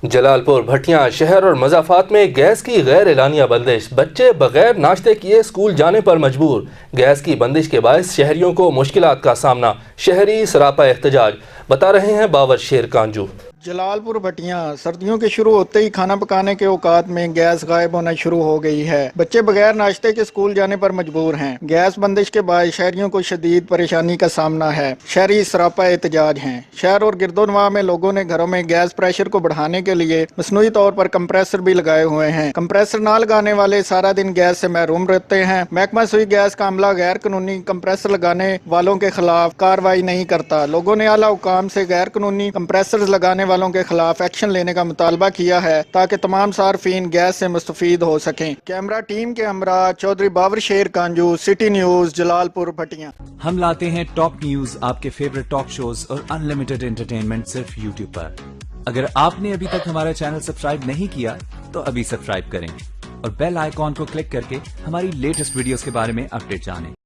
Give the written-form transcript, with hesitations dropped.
جلال پور بھٹیاں شہر اور مضافات میں گیس کی غیر اعلانیہ بندش، بچے بغیر ناشتے کیے اسکول جانے پر مجبور۔ گیس کی بندش کے باعث شہریوں کو مشکلات کا سامنا، شہری سراپا احتجاج، بتا رہے ہیں باور شیر کانجو۔ جلال پور بھٹیاں سردیوں کے شروع ہوتے ہی کھانا پکانے کے اوقات میں گیس غائب ہونا شروع ہو گئی ہے۔ بچے بغیر ناشتے کے اسکول جانے پر مجبور ہیں۔ گیس بندش کے باعث شہریوں کو شدید پریشانی کا سامنا ہے۔ شہری سراپا احتجاج ہیں۔ شہر اور گرد و نواح میں لوگوں نے گھروں میں گیس پریشر کو بڑھانے کے لیے مصنوعی طور پر کمپریسر بھی لگائے ہوئے ہیں۔ کمپریسر نہ لگانے والے سارا دن گیس سے محروم رہتے ہیں۔ محکمہ سوئی گیس کا عملہ غیر قانونی کمپریسر لگانے والوں کے خلاف کارروائی نہیں کرتا۔ لوگوں نے اعلیٰ حکام سے غیر قانونی کمپریسر لگانے والوں کے خلاف ایکشن لینے کا مطالبہ کیا ہے تاکہ تمام صارفین گیس سے مستفید ہو سکیں۔ کیمرہ ٹیم کے ہمراہ چودھری باور شیر کانجو، سٹی نیوز، جلال پور بھٹیاں۔ ہم لاتے ہیں ٹاپ نیوز، آپ کے فیورٹ ٹاک شوز اور ان لمیٹڈ انٹرٹینمنٹ صرف یوٹیوب پر۔ اگر آپ نے ابھی تک ہمارا چینل سبسکرائب نہیں کیا تو ابھی سبسکرائب کریں اور بیل آئیکن کو کلک کر کے ہماری لیٹسٹ ویڈیوز کے بارے میں اپڈیٹ جانیں۔